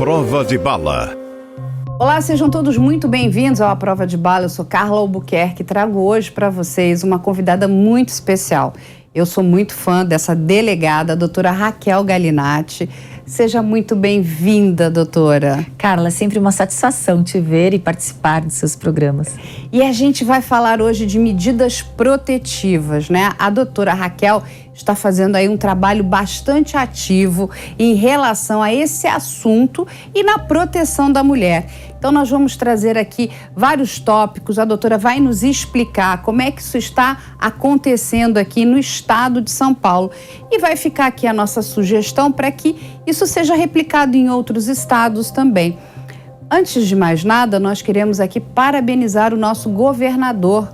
Prova de Bala. Olá, sejam todos muito bem-vindos ao A Prova de Bala. Eu sou Carla Albuquerque e trago hoje para vocês uma convidada muito especial. Eu sou muito fã dessa delegada, a doutora Raquel Galinatti. Seja muito bem-vinda, doutora. Carla, é sempre uma satisfação te ver e participar dos seus programas. E a gente vai falar hoje de medidas protetivas, né? A doutora Raquel está fazendo aí um trabalho bastante ativo em relação a esse assunto e na proteção da mulher. Então nós vamos trazer aqui vários tópicos, a doutora vai nos explicar como é que isso está acontecendo aqui no estado de São Paulo. E vai ficar aqui a nossa sugestão para que isso seja replicado em outros estados também. Antes de mais nada, nós queremos aqui parabenizar o nosso governador,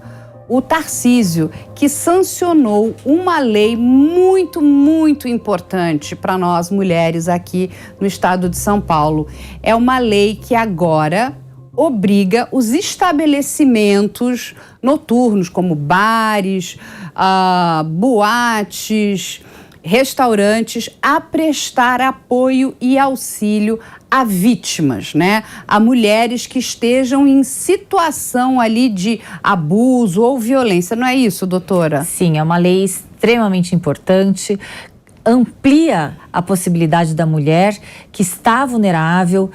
o Tarcísio, que sancionou uma lei muito importante para nós mulheres aqui no estado de São Paulo. É uma lei que agora obriga os estabelecimentos noturnos, como bares, boates, restaurantes, a prestar apoio e auxílio a vítimas, né? A mulheres que estejam em situação ali de abuso ou violência. Não é isso, doutora? Sim, é uma lei extremamente importante, amplia a possibilidade da mulher que está vulnerável,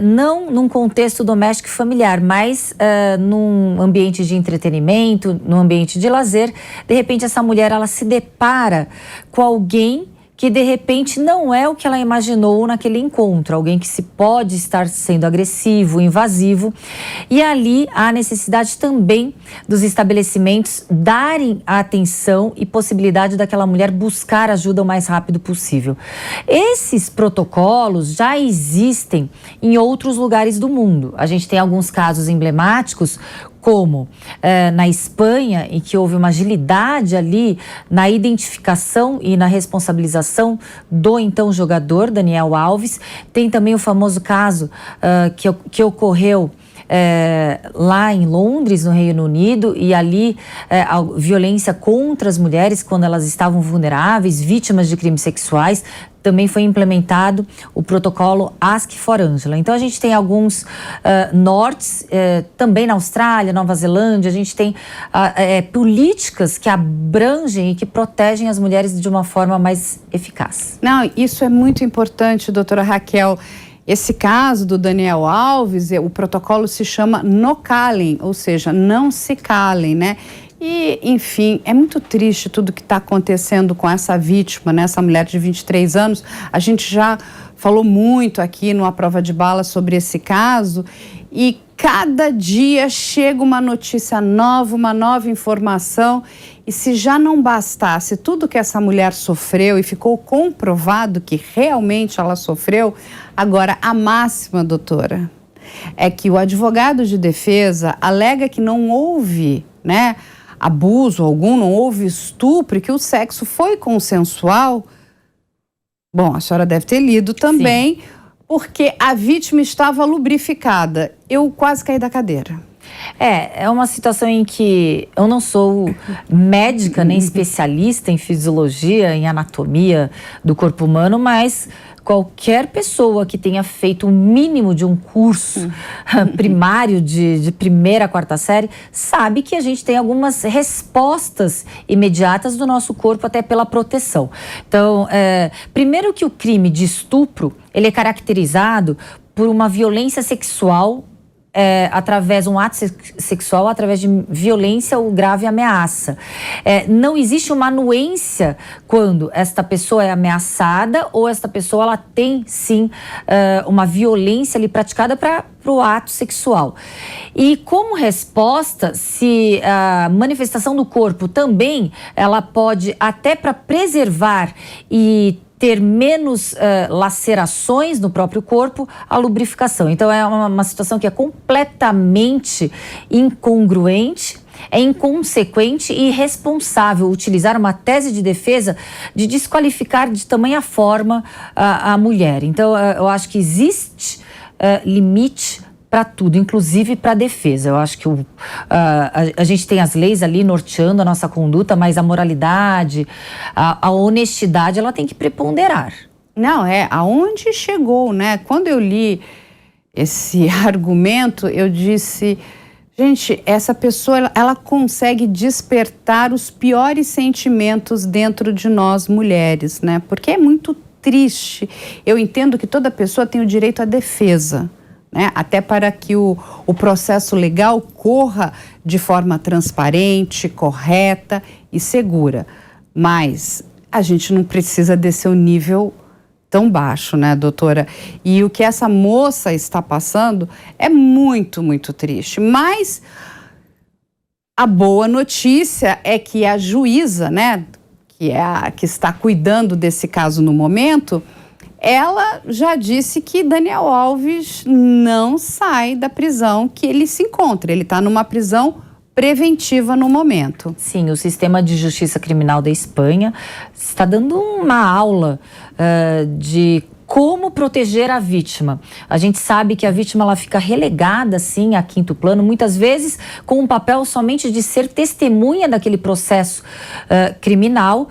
não num contexto doméstico e familiar, mas num ambiente de entretenimento, num ambiente de lazer. De repente, essa mulher ela se depara com alguém que de repente não é o que ela imaginou naquele encontro, alguém que se pode estar sendo agressivo, invasivo, e ali há a necessidade também dos estabelecimentos darem a atenção e possibilidade daquela mulher buscar ajuda o mais rápido possível. Esses protocolos já existem em outros lugares do mundo. A gente tem alguns casos emblemáticos, como na Espanha, em que houve uma agilidade ali na identificação e na responsabilização do então jogador, Daniel Alves. Tem também o famoso caso que ocorreu lá em Londres, no Reino Unido, e ali a violência contra as mulheres quando elas estavam vulneráveis, vítimas de crimes sexuais. Também foi implementado o protocolo Ask for Angela. Então a gente tem alguns nortes, também na Austrália, Nova Zelândia, a gente tem políticas que abrangem e que protegem as mulheres de uma forma mais eficaz. Não, isso é muito importante, doutora Raquel. Esse caso do Daniel Alves, o protocolo se chama No Calem, ou seja, não se calem, né? E, enfim, é muito triste tudo que está acontecendo com essa vítima, né? Essa mulher de 23 anos. A gente já falou muito aqui no A Prova de Bala sobre esse caso e cada dia chega uma notícia nova, uma nova informação. E se já não bastasse tudo que essa mulher sofreu e ficou comprovado que realmente ela sofreu, agora a máxima, doutora, é que o advogado de defesa alega que não houve, né, abuso algum, não houve estupro, que o sexo foi consensual. Bom, a senhora deve ter lido também. Sim. Porque a vítima estava lubrificada. Eu quase caí da cadeira. É uma situação em que eu não sou médica nem especialista em fisiologia, em anatomia do corpo humano, mas qualquer pessoa que tenha feito o mínimo de um curso primário de primeira a quarta série sabe que a gente tem algumas respostas imediatas do nosso corpo até pela proteção. Então, primeiro que o crime de estupro, ele é caracterizado por uma violência sexual através de um ato sexual, através de violência ou grave ameaça. Não existe uma anuência quando esta pessoa é ameaçada ou esta pessoa ela tem sim uma violência ali praticada para o ato sexual. E como resposta, se a manifestação do corpo também ela pode até para preservar e ter menos lacerações no próprio corpo, a lubrificação. Então é uma situação que é completamente incongruente, é inconsequente e irresponsável utilizar uma tese de defesa de desqualificar de tamanha forma a mulher. Então eu acho que existe limite para tudo, inclusive para a defesa. Eu acho que a gente tem as leis ali norteando a nossa conduta, mas a moralidade, a honestidade, ela tem que preponderar. Não, aonde chegou, né? Quando eu li esse argumento, eu disse, gente, essa pessoa, ela consegue despertar os piores sentimentos dentro de nós mulheres, né? Porque é muito triste. Eu entendo que toda pessoa tem o direito à defesa, né? Até para que o processo legal corra de forma transparente, correta e segura. Mas a gente não precisa descer o nível tão baixo, né, doutora? E o que essa moça está passando é muito, muito triste. Mas a boa notícia é que a juíza, né, que é a que está cuidando desse caso no momento, ela já disse que Daniel Alves não sai da prisão que ele se encontra. Ele está numa prisão preventiva no momento. Sim, o sistema de justiça criminal da Espanha está dando uma aula de como proteger a vítima. A gente sabe que a vítima ela fica relegada, sim, a quinto plano, muitas vezes com um papel somente de ser testemunha daquele processo criminal.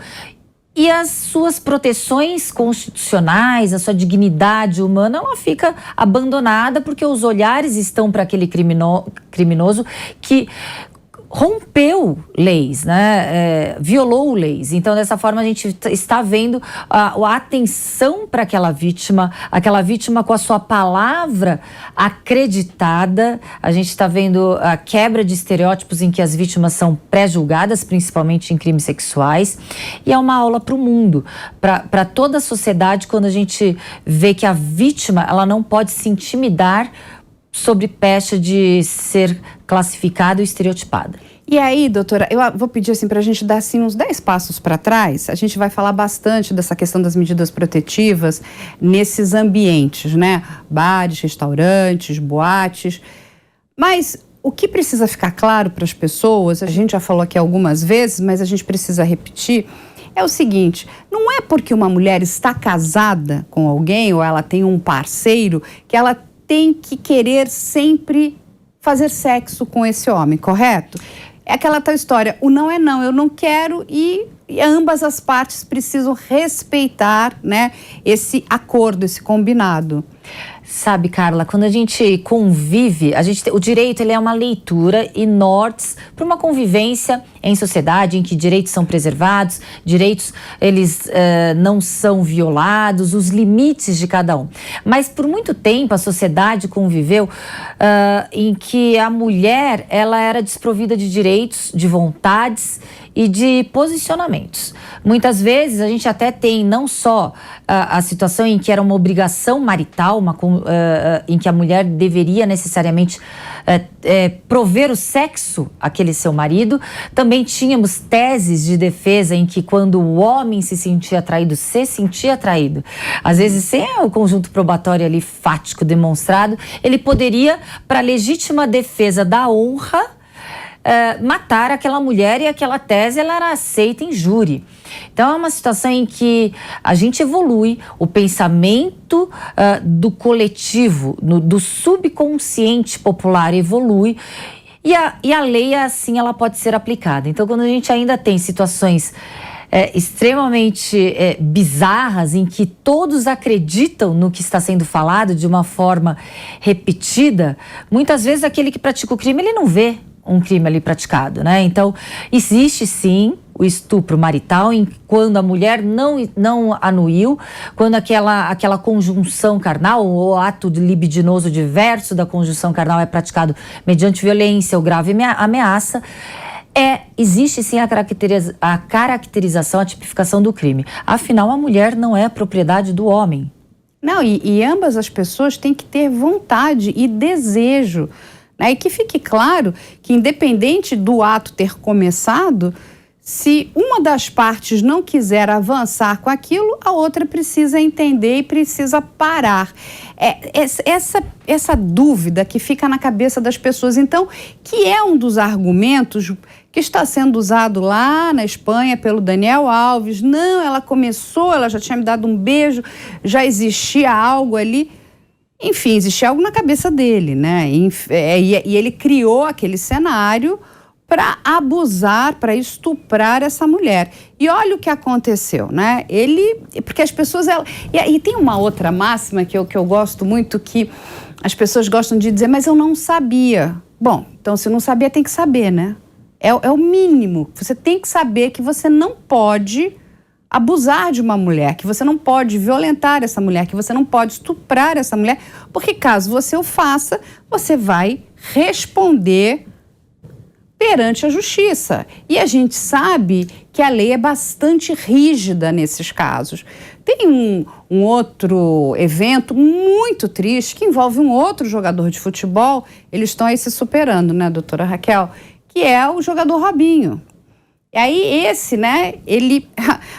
E as suas proteções constitucionais, a sua dignidade humana, ela fica abandonada porque os olhares estão para aquele criminoso que rompeu leis, né? Violou leis. Então, dessa forma, a gente está vendo a atenção para aquela vítima com a sua palavra acreditada. A gente está vendo a quebra de estereótipos em que as vítimas são pré-julgadas, principalmente em crimes sexuais. E é uma aula para o mundo, para toda a sociedade, quando a gente vê que a vítima ela não pode se intimidar sobre pecha de ser classificada ou estereotipada. E aí, doutora, eu vou pedir assim, para a gente dar assim, uns 10 passos para trás. A gente vai falar bastante dessa questão das medidas protetivas nesses ambientes, né? Bares, restaurantes, boates. Mas o que precisa ficar claro para as pessoas, a gente já falou aqui algumas vezes, mas a gente precisa repetir, é o seguinte: não é porque uma mulher está casada com alguém ou ela tem um parceiro que ela tem que querer sempre fazer sexo com esse homem, correto? É aquela tal história, o não é não, eu não quero e ambas as partes precisam respeitar, né, esse acordo, esse combinado. Sabe, Carla, quando a gente convive, o direito ele é uma leitura e nortes para uma convivência em sociedade em que direitos são preservados, direitos eles não são violados, os limites de cada um. Mas por muito tempo a sociedade conviveu em que a mulher ela era desprovida de direitos, de vontades e de posicionamentos. Muitas vezes a gente até tem não só a situação em que era uma obrigação marital, em que a mulher deveria necessariamente prover o sexo àquele seu marido. Também tínhamos teses de defesa em que quando o homem se sentia atraído, às vezes sem o conjunto probatório ali fático demonstrado, ele poderia, para legítima defesa da honra, matar aquela mulher, e aquela tese ela era aceita em júri. Então é uma situação em que a gente evolui, o pensamento do coletivo, do subconsciente popular evolui, e a lei assim ela pode ser aplicada. Então quando a gente ainda tem situações extremamente bizarras em que todos acreditam no que está sendo falado de uma forma repetida, muitas vezes aquele que pratica o crime ele não vê um crime ali praticado, né? Então, existe sim o estupro marital quando a mulher não anuiu, quando aquela conjunção carnal, ou ato libidinoso diverso da conjunção carnal é praticado mediante violência ou grave ameaça, existe sim a caracterização, a tipificação do crime. Afinal, a mulher não é propriedade do homem. Não, e ambas as pessoas têm que ter vontade e desejo. E que fique claro que, independente do ato ter começado, se uma das partes não quiser avançar com aquilo, a outra precisa entender e precisa parar. Essa dúvida que fica na cabeça das pessoas, então, que é um dos argumentos que está sendo usado lá na Espanha pelo Daniel Alves. Não, ela começou, ela já tinha me dado um beijo, já existia algo ali. Enfim, existia algo na cabeça dele, né? E ele criou aquele cenário para abusar, para estuprar essa mulher. E olha o que aconteceu, né? Porque as pessoas... E tem uma outra máxima que eu gosto muito, que as pessoas gostam de dizer, mas eu não sabia. Bom, então se não sabia, tem que saber, né? É o mínimo. Você tem que saber que você não pode abusar de uma mulher, que você não pode violentar essa mulher, que você não pode estuprar essa mulher, porque caso você o faça, você vai responder perante a justiça. E a gente sabe que a lei é bastante rígida nesses casos. Tem um outro evento muito triste que envolve um outro jogador de futebol, eles estão aí se superando, né, doutora Raquel, que é o jogador Robinho. E aí esse, né, ele,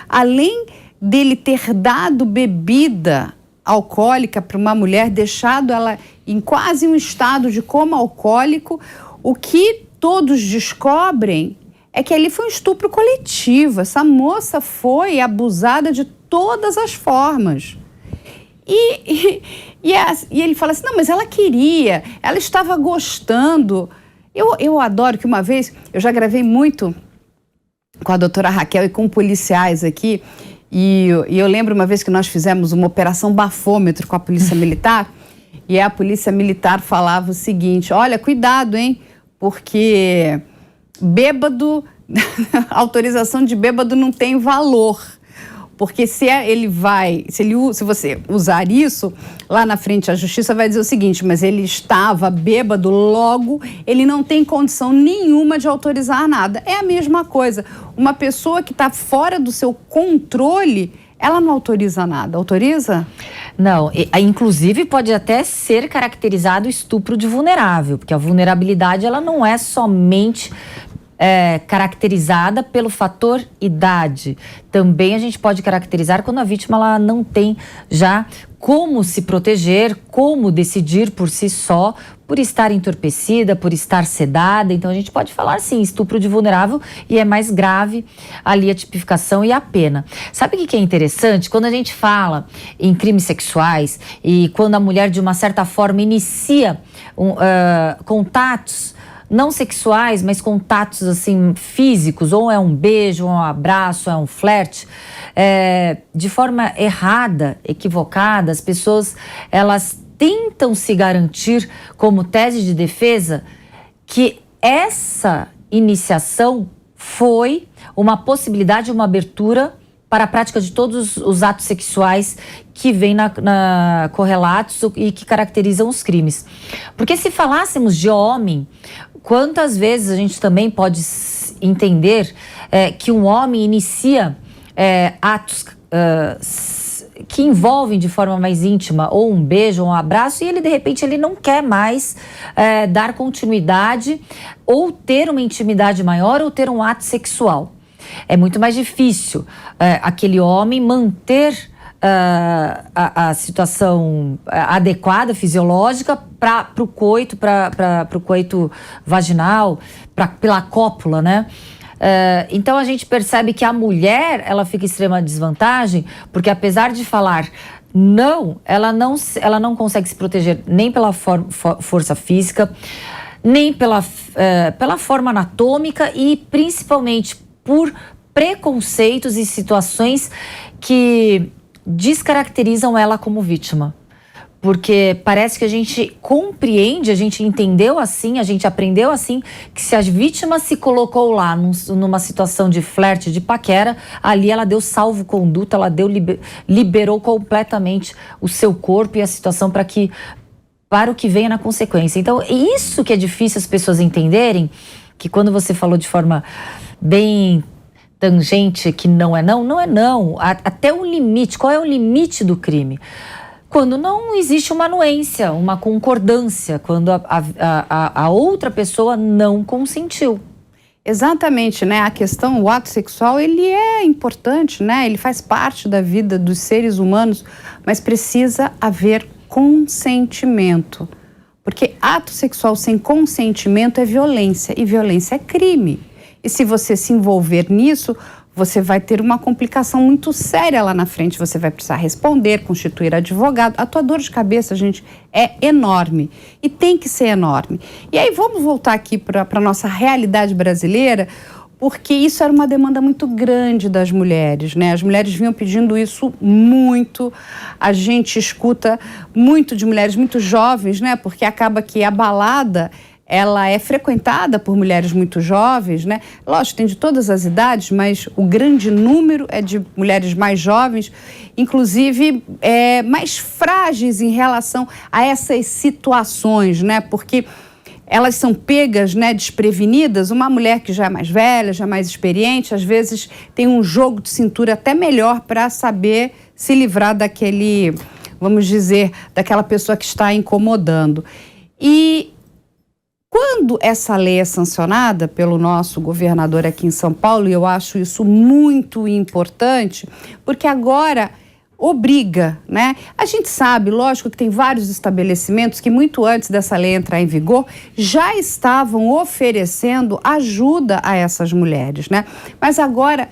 além dele ter dado bebida alcoólica para uma mulher, deixado ela em quase um estado de coma alcoólico, o que todos descobrem é que ali foi um estupro coletivo. Essa moça foi abusada de todas as formas. E ele fala assim, não, mas ela queria, ela estava gostando. Eu adoro que uma vez, eu já gravei muito com a doutora Raquel e com policiais aqui, e eu lembro uma vez que nós fizemos uma operação bafômetro com a Polícia Militar, e a Polícia Militar falava o seguinte, olha, cuidado, hein, porque bêbado, autorização de bêbado não tem valor. Porque se você usar isso, lá na frente a justiça vai dizer o seguinte, mas ele estava bêbado, logo ele não tem condição nenhuma de autorizar nada. É a mesma coisa. Uma pessoa que está fora do seu controle, ela não autoriza nada. Autoriza? Não, inclusive pode até ser caracterizado estupro de vulnerável, porque a vulnerabilidade ela não é somente caracterizada pelo fator idade. Também a gente pode caracterizar quando a vítima ela não tem já como se proteger, como decidir por si só, por estar entorpecida, por estar sedada. Então a gente pode falar sim, estupro de vulnerável, e é mais grave ali a tipificação e a pena. Sabe o que é interessante? Quando a gente fala em crimes sexuais e quando a mulher de uma certa forma inicia contatos não sexuais, mas contatos assim físicos, ou é um beijo, ou é um abraço, ou é um flerte, de forma errada, equivocada, as pessoas elas tentam se garantir como tese de defesa que essa iniciação foi uma possibilidade, uma abertura para a prática de todos os atos sexuais que vêm correlatos e que caracterizam os crimes. Porque se falássemos de homem, quantas vezes a gente também pode entender que um homem inicia atos que envolvem de forma mais íntima, ou um beijo, ou um abraço, e ele de repente ele não quer mais dar continuidade, ou ter uma intimidade maior, ou ter um ato sexual. É muito mais difícil aquele homem manter a situação adequada, fisiológica, para o coito, para o coito vaginal, pela cópula, né? Então a gente percebe que a mulher ela fica em extrema desvantagem, porque apesar de falar não, ela não consegue se proteger nem pela força física, nem pela forma anatômica e principalmente por preconceitos e situações que descaracterizam ela como vítima. Porque parece que a gente compreende, a gente entendeu assim, a gente aprendeu assim, que se a vítima se colocou lá numa situação de flerte, de paquera, ali ela deu salvo-conduto, ela liberou completamente o seu corpo e a situação para o que venha na consequência. Então, é isso que é difícil as pessoas entenderem, que quando você falou de forma bem tangente que não é não, não é não. Até um limite. Qual é o limite do crime? Quando não existe uma anuência, uma concordância, quando a outra pessoa não consentiu. Exatamente, né? A questão, o ato sexual, ele é importante, né? Ele faz parte da vida dos seres humanos, mas precisa haver consentimento. Porque ato sexual sem consentimento é violência, e violência é crime. E se você se envolver nisso, você vai ter uma complicação muito séria lá na frente. Você vai precisar responder, constituir advogado. A tua dor de cabeça, gente, é enorme e tem que ser enorme. E aí vamos voltar aqui para a nossa realidade brasileira, porque isso era uma demanda muito grande das mulheres, né? As mulheres vinham pedindo isso muito. A gente escuta muito de mulheres muito jovens, né? Porque acaba que a balada, ela é frequentada por mulheres muito jovens, né? Lógico, tem de todas as idades, mas o grande número é de mulheres mais jovens, inclusive mais frágeis em relação a essas situações, né? Porque elas são pegas, né, desprevenidas. Uma mulher que já é mais velha, já é mais experiente, às vezes tem um jogo de cintura até melhor para saber se livrar daquele, vamos dizer, daquela pessoa que está incomodando. E quando essa lei é sancionada pelo nosso governador aqui em São Paulo, e eu acho isso muito importante, porque agora obriga, né? A gente sabe, lógico, que tem vários estabelecimentos que muito antes dessa lei entrar em vigor já estavam oferecendo ajuda a essas mulheres, né? Mas agora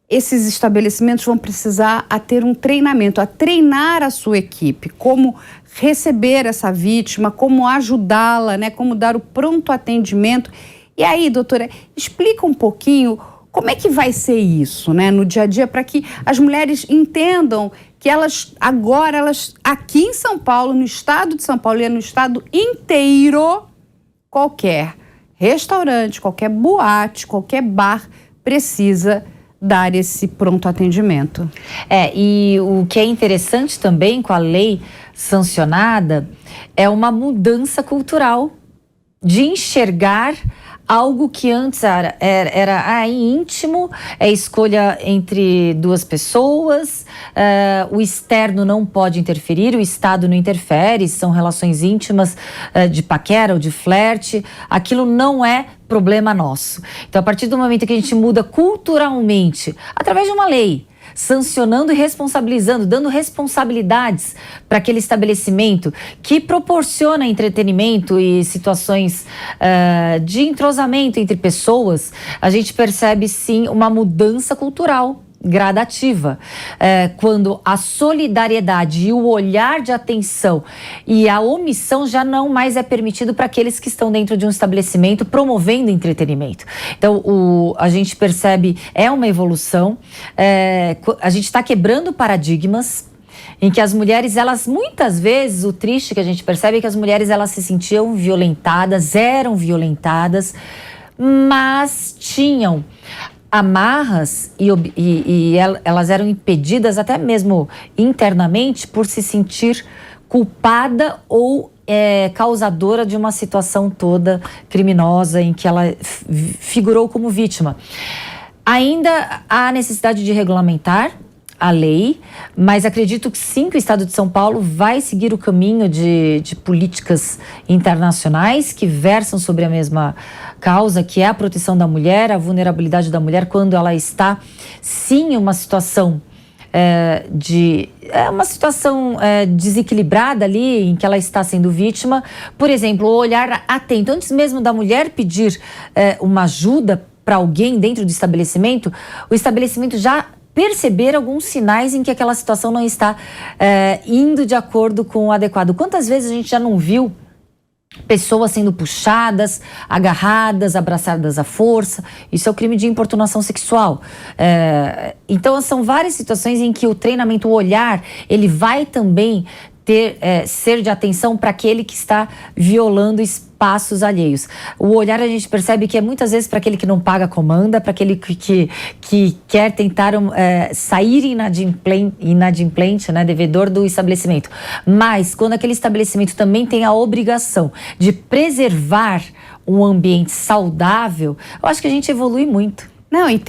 esses estabelecimentos vão precisar ter um treinamento, a treinar a sua equipe, como receber essa vítima, como ajudá-la, né? Como dar o pronto atendimento. E aí, doutora, explica um pouquinho como é que vai ser isso, né, no dia a dia, para que as mulheres entendam que elas, aqui em São Paulo, no estado de São Paulo e no estado inteiro, qualquer restaurante, qualquer boate, qualquer bar precisa dar esse pronto atendimento. E o que é interessante também com a lei sancionada é uma mudança cultural de enxergar algo que antes era íntimo, escolha entre duas pessoas, o externo não pode interferir, o Estado não interfere, são relações íntimas de paquera ou de flerte, aquilo não é problema nosso. Então, a partir do momento que a gente muda culturalmente, através de uma lei, sancionando e responsabilizando, dando responsabilidades para aquele estabelecimento que proporciona entretenimento e situações de entrosamento entre pessoas, a gente percebe sim uma mudança cultural gradativa, quando a solidariedade e o olhar de atenção e a omissão já não mais é permitido para aqueles que estão dentro de um estabelecimento promovendo entretenimento. Então, a gente percebe, uma evolução, a gente está quebrando paradigmas em que as mulheres, elas muitas vezes, o triste que a gente percebe é que as mulheres, elas se sentiam violentadas, eram violentadas, mas tinham amarras e elas eram impedidas até mesmo internamente por se sentir culpada ou causadora de uma situação toda criminosa em que ela figurou como vítima. Ainda há necessidade de regulamentar a lei, mas acredito que sim, que o Estado de São Paulo vai seguir o caminho de políticas internacionais que versam sobre a mesma causa, que é a proteção da mulher, a vulnerabilidade da mulher quando ela está, sim, em uma situação desequilibrada ali, em que ela está sendo vítima. Por exemplo, o olhar atento, antes mesmo da mulher pedir uma ajuda para alguém dentro do estabelecimento, o estabelecimento já perceber alguns sinais em que aquela situação não está indo de acordo com o adequado. Quantas vezes a gente já não viu pessoas sendo puxadas, agarradas, abraçadas à força? Isso é o crime de importunação sexual. Então, são várias situações em que o treinamento, o olhar, ele vai também ser de atenção para aquele que está violando espaços alheios. O olhar, a gente percebe que é muitas vezes para aquele que não paga comanda, para aquele que quer tentar sair inadimplente, né, devedor do estabelecimento. Mas quando aquele estabelecimento também tem a obrigação de preservar um ambiente saudável, eu acho que a gente evolui muito. Não, e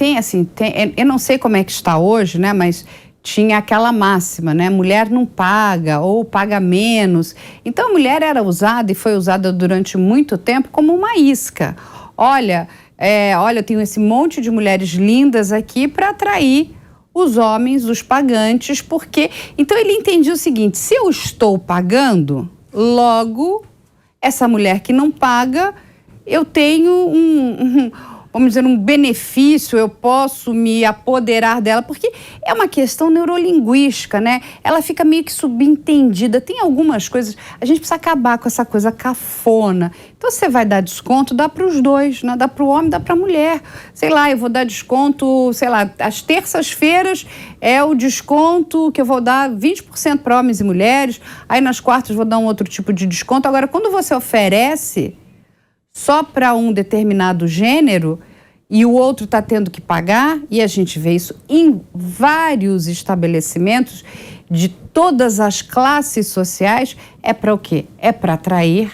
eu não sei como é que está hoje, né, mas tinha aquela máxima, né? Mulher não paga ou paga menos. Então a mulher era usada e foi usada durante muito tempo como uma isca. Olha, eu tenho esse monte de mulheres lindas aqui para atrair os homens, os pagantes, porque... Então ele entendia o seguinte: se eu estou pagando, logo essa mulher que não paga, eu tenho vamos dizer, um benefício, eu posso me apoderar dela, porque é uma questão neurolinguística, né? Ela fica meio que subentendida. Tem algumas coisas, a gente precisa acabar com essa coisa cafona. Então, você vai dar desconto, dá para os dois, né? Dá para o homem, dá para a mulher. Sei lá, eu vou dar desconto, sei lá, às terças-feiras é o desconto que eu vou dar 20% para homens e mulheres, aí nas quartas vou dar um outro tipo de desconto. Agora, quando você oferece só para um determinado gênero e o outro está tendo que pagar, e a gente vê isso em vários estabelecimentos de todas as classes sociais, é para o quê? É para atrair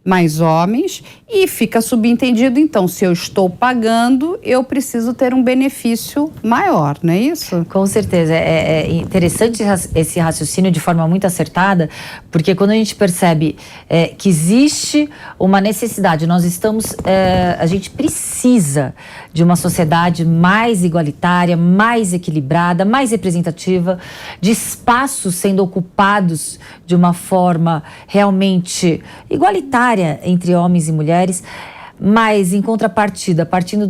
mais homens e fica subentendido, então, se eu estou pagando, eu preciso ter um benefício maior, não é isso? Com certeza. É interessante esse raciocínio de forma muito acertada, porque quando a gente percebe que existe uma necessidade, a gente precisa de uma sociedade mais igualitária, mais equilibrada, mais representativa, de espaços sendo ocupados de uma forma realmente igualitária entre homens e mulheres, mas em contrapartida, partindo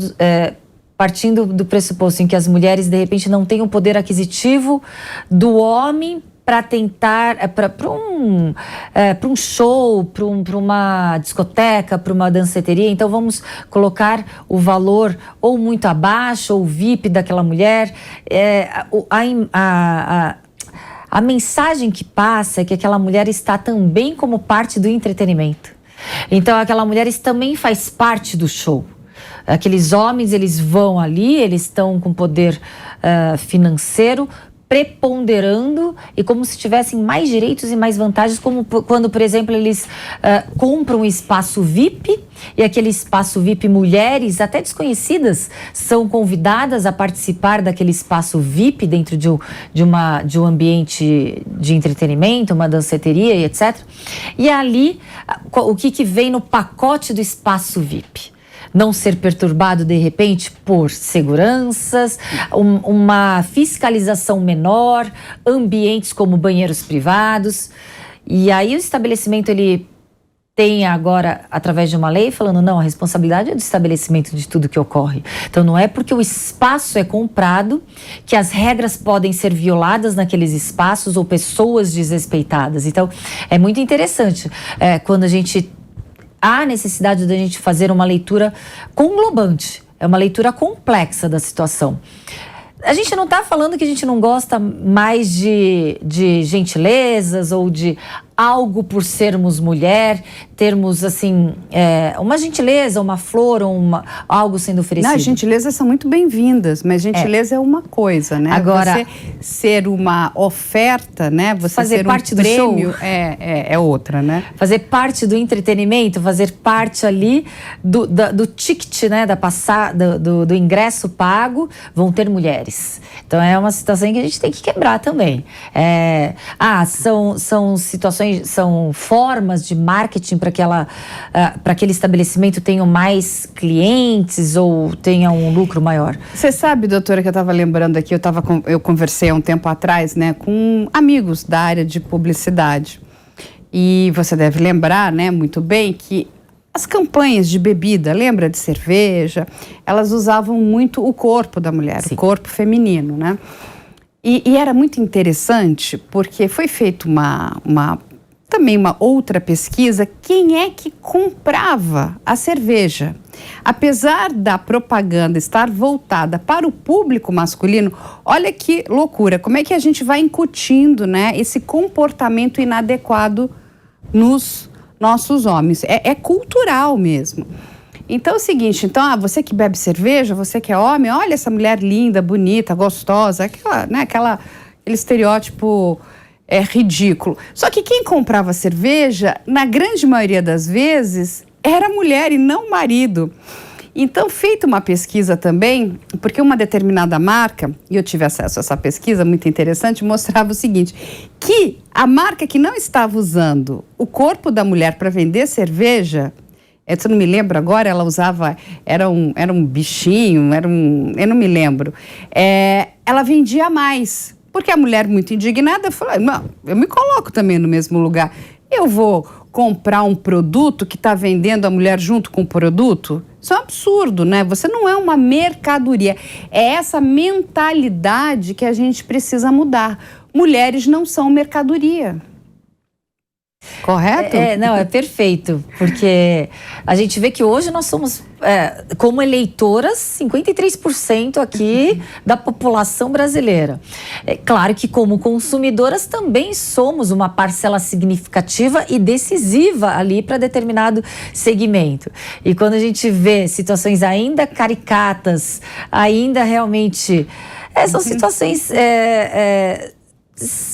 do pressuposto em que as mulheres de repente não têm o poder aquisitivo do homem para tentar, para um show, para uma discoteca, para uma danceteria, então vamos colocar o valor ou muito abaixo, ou VIP daquela mulher. A mensagem que passa é que aquela mulher está também como parte do entretenimento. Então, aquela mulher também faz parte do show. Aqueles homens, eles vão ali, eles estão com poder financeiro, preponderando e como se tivessem mais direitos e mais vantagens, como quando, por exemplo, eles compram um espaço VIP e aquele espaço VIP, mulheres até desconhecidas são convidadas a participar daquele espaço VIP dentro de um ambiente de entretenimento, uma danceteria e etc. E ali, o que vem no pacote do espaço VIP? Não ser perturbado, de repente, por seguranças, uma fiscalização menor, ambientes como banheiros privados. E aí o estabelecimento, ele tem agora, através de uma lei, falando, não, a responsabilidade é do estabelecimento de tudo que ocorre. Então, não é porque o espaço é comprado que as regras podem ser violadas naqueles espaços ou pessoas desrespeitadas. Então, é muito interessante quando há necessidade da gente fazer uma leitura conglobante, é uma leitura complexa da situação. A gente não está falando que a gente não gosta mais de gentilezas ou de algo por sermos mulher, termos assim, uma gentileza, uma flor, algo sendo oferecido. Não, as gentilezas são muito bem-vindas, mas gentileza é uma coisa, né? Agora, você ser uma oferta, né? Você fazer ser parte um do prêmio show é outra, né? Fazer parte do entretenimento, fazer parte ali do ticket, né? Do ingresso pago, vão ter mulheres. Então é uma situação que a gente tem que quebrar também. São situações, são formas de marketing para aquele estabelecimento tenha mais clientes ou tenha um lucro maior. Você sabe, doutora, que eu estava lembrando aqui, eu conversei há um tempo atrás, né, com amigos da área de publicidade. E você deve lembrar, né, muito bem, que as campanhas de bebida, lembra de cerveja, elas usavam muito o corpo da mulher, Sim. O corpo feminino, né? E era muito interessante porque foi feita também uma outra pesquisa, quem é que comprava a cerveja? Apesar da propaganda estar voltada para o público masculino, olha que loucura, como é que a gente vai incutindo, né, esse comportamento inadequado nos nossos homens? É cultural mesmo. Então é o seguinte, você que bebe cerveja, você que é homem, olha essa mulher linda, bonita, gostosa, aquele estereótipo ridículo. Só que quem comprava cerveja, na grande maioria das vezes, era mulher e não marido. Então, feita uma pesquisa também, porque uma determinada marca, e eu tive acesso a essa pesquisa, muito interessante, mostrava o seguinte, que a marca que não estava usando o corpo da mulher para vender cerveja, eu não me lembro agora, ela usava, era um bichinho, eu não me lembro, ela vendia mais. Porque a mulher muito indignada falou, não, eu me coloco também no mesmo lugar. Eu vou comprar um produto que está vendendo a mulher junto com o produto? Isso é um absurdo, né? Você não é uma mercadoria. É essa mentalidade que a gente precisa mudar. Mulheres não são mercadoria. Correto? Não, é perfeito, porque a gente vê que hoje nós somos, como eleitoras, 53% aqui da população brasileira. É claro que como consumidoras também somos uma parcela significativa e decisiva ali para determinado segmento. E quando a gente vê situações ainda caricatas, ainda realmente... são situações...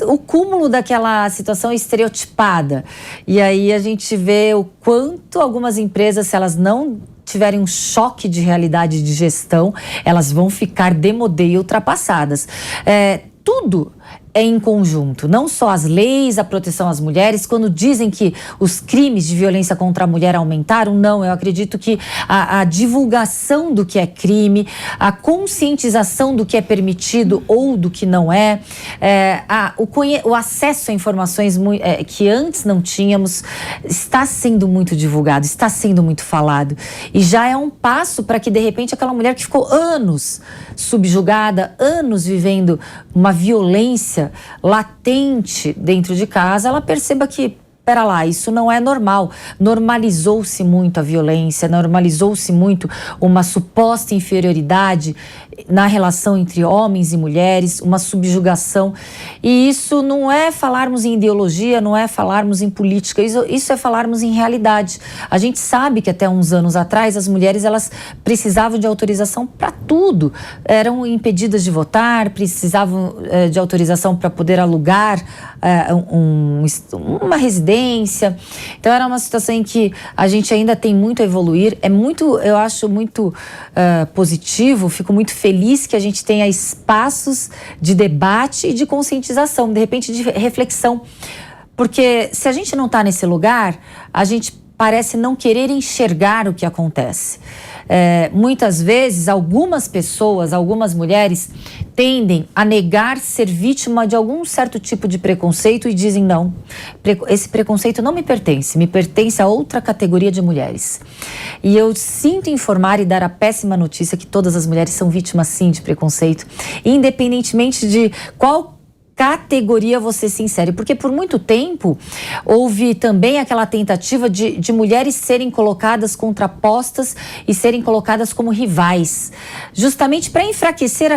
o cúmulo daquela situação estereotipada. E aí a gente vê o quanto algumas empresas, se elas não tiverem um choque de realidade de gestão, elas vão ficar démodé e ultrapassadas. Tudo é em conjunto, não só as leis, a proteção às mulheres. Quando dizem que os crimes de violência contra a mulher aumentaram, não, eu acredito que a divulgação do que é crime, a conscientização do que é permitido ou do que não é, o acesso a informações que antes não tínhamos, está sendo muito divulgado, está sendo muito falado, e já é um passo para que de repente aquela mulher que ficou anos subjugada, anos vivendo uma violência latente dentro de casa, ela perceba que, pera lá, isso não é normal. Normalizou-se muito a violência, normalizou-se muito uma suposta inferioridade na relação entre homens e mulheres, uma subjugação. E isso não é falarmos em ideologia, não é falarmos em política, isso é falarmos em realidade. A gente sabe que até uns anos atrás as mulheres, elas precisavam de autorização para tudo. Eram impedidas de votar, precisavam de autorização para poder alugar uma residência. Então era uma situação em que a gente ainda tem muito a evoluir. Eu acho muito positivo, fico muito feliz que a gente tenha espaços de debate e de conscientização, de repente de reflexão. Porque se a gente não está nesse lugar, a gente parece não querer enxergar o que acontece. Muitas vezes, algumas pessoas, algumas mulheres, tendem a negar ser vítima de algum certo tipo de preconceito e dizem não, esse preconceito não me pertence a outra categoria de mulheres. E eu sinto informar e dar a péssima notícia que todas as mulheres são vítimas sim de preconceito, independentemente de qual categoria você se insere, porque por muito tempo houve também aquela tentativa de mulheres serem colocadas contrapostas e serem colocadas como rivais, justamente para enfraquecer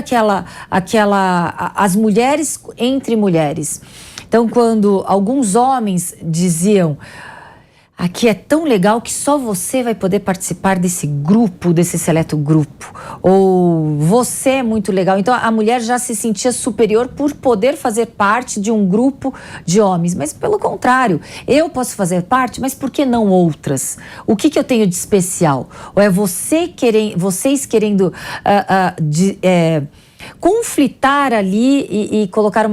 as mulheres entre mulheres. Então, quando alguns homens diziam: aqui é tão legal que só você vai poder participar desse grupo, desse seleto grupo. Ou você é muito legal. Então a mulher já se sentia superior por poder fazer parte de um grupo de homens. Mas pelo contrário, eu posso fazer parte, mas por que não outras? O que eu tenho de especial? Ou é vocês querendo conflitar ali e colocar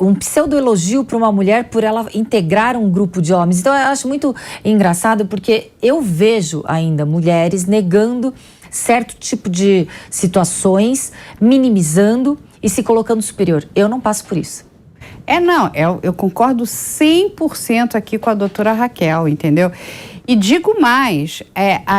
um pseudo-elogio para uma mulher por ela integrar um grupo de homens. Então eu acho muito engraçado, porque eu vejo ainda mulheres negando certo tipo de situações, minimizando e se colocando superior. Eu não passo por isso. Eu concordo 100% aqui com a doutora Raquel, entendeu? E digo mais,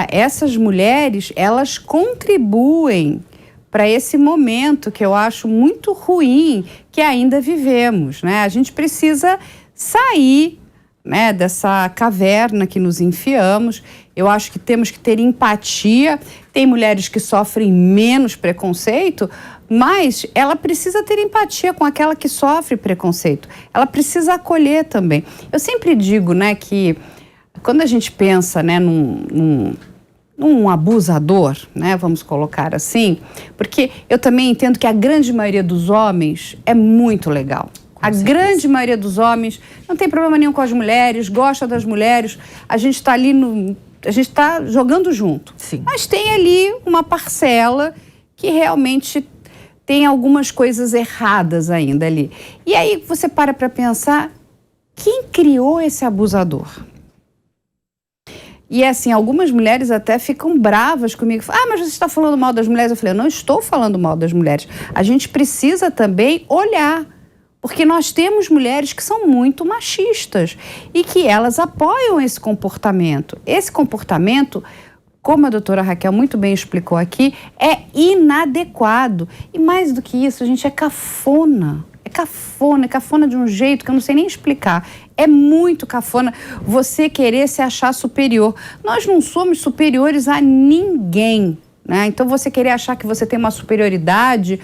essas mulheres, elas contribuem para esse momento que eu acho muito ruim que ainda vivemos, né? A gente precisa sair, né, dessa caverna que nos enfiamos. Eu acho que temos que ter empatia. Tem mulheres que sofrem menos preconceito, mas ela precisa ter empatia com aquela que sofre preconceito. Ela precisa acolher também. Eu sempre digo, né, que quando a gente pensa, né, num abusador, né, vamos colocar assim, porque eu também entendo que a grande maioria dos homens é muito legal. A grande maioria dos homens não tem problema nenhum com as mulheres, gosta das mulheres, a gente está ali a gente está jogando junto. Sim. Mas tem ali uma parcela que realmente tem algumas coisas erradas ainda ali. E aí você para pensar, quem criou esse abusador? E assim, algumas mulheres até ficam bravas comigo. Mas você está falando mal das mulheres? Eu falei, eu não estou falando mal das mulheres. A gente precisa também olhar Porque nós temos mulheres que são muito machistas e que elas apoiam esse comportamento. Esse comportamento, como a doutora Raquel muito bem explicou aqui, é inadequado. E mais do que isso, gente, é cafona. É cafona de um jeito que eu não sei nem explicar. É muito cafona você querer se achar superior. Nós não somos superiores a ninguém, né? Então você querer achar que você tem uma superioridade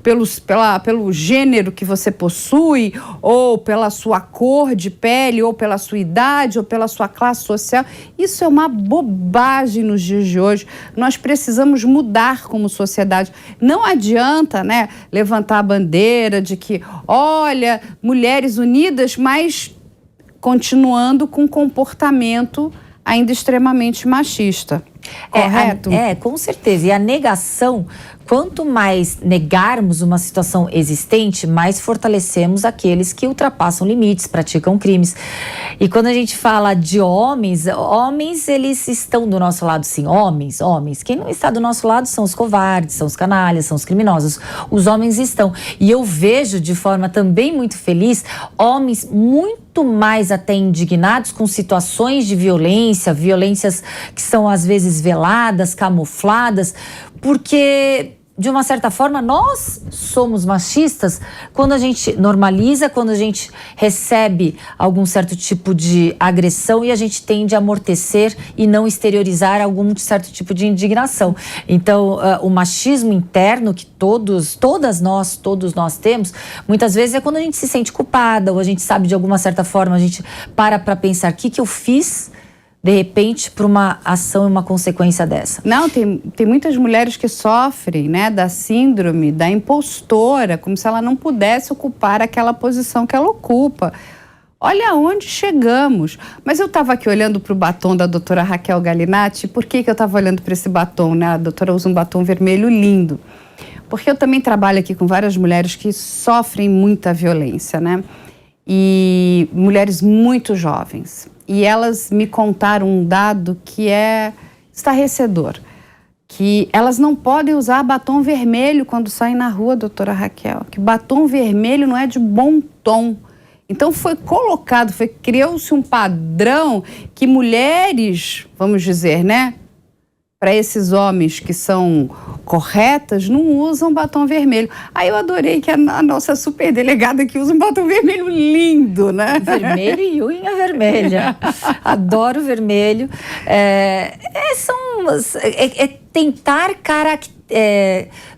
pelo gênero que você possui, ou pela sua cor de pele, ou pela sua idade, ou pela sua classe social, isso é uma bobagem nos dias de hoje. Nós precisamos mudar como sociedade. Não adianta, né, levantar a bandeira de que, olha, mulheres unidas, mas continuando com um comportamento ainda extremamente machista. Correto? Com certeza. E a negação, quanto mais negarmos uma situação existente, mais fortalecemos aqueles que ultrapassam limites, praticam crimes. E quando a gente fala de homens, eles estão do nosso lado, sim. Homens. Quem não está do nosso lado são os covardes, são os canalhas, são os criminosos. Os homens estão. E eu vejo de forma também muito feliz, homens muito mais até indignados com situações de violências que são às vezes veladas, camufladas, porque de uma certa forma nós somos machistas quando a gente normaliza, quando a gente recebe algum certo tipo de agressão e a gente tende a amortecer e não exteriorizar algum certo tipo de indignação. Então, o machismo interno que todos nós temos, muitas vezes é quando a gente se sente culpada ou a gente sabe de alguma certa forma, a gente para pensar o que eu fiz de repente, para uma ação e uma consequência dessa. Não, tem muitas mulheres que sofrem, né, da síndrome da impostora, como se ela não pudesse ocupar aquela posição que ela ocupa. Olha onde chegamos. Mas eu estava aqui olhando para o batom da doutora Raquel Galinatti. Por que eu estava olhando para esse batom, né? A doutora usa um batom vermelho lindo. Porque eu também trabalho aqui com várias mulheres que sofrem muita violência, né? E mulheres muito jovens. E elas me contaram um dado que é estarrecedor, que elas não podem usar batom vermelho quando saem na rua, doutora Raquel, que batom vermelho não é de bom tom. Então criou-se um padrão que mulheres, vamos dizer, né, para esses homens que são corretas, não usam batom vermelho. Aí eu adorei que a nossa superdelegada que usa um batom vermelho lindo, né? Vermelho e unha vermelha. Adoro vermelho. É tentar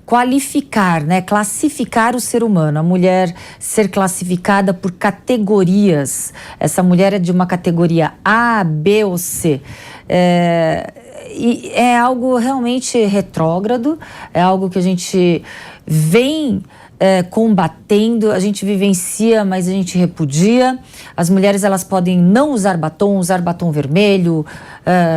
qualificar, né? Classificar o ser humano. A mulher ser classificada por categorias. Essa mulher é de uma categoria A, B ou C. E é algo realmente retrógrado, é algo que a gente vem combatendo, a gente vivencia, mas a gente repudia. As mulheres, elas podem não usar batom vermelho,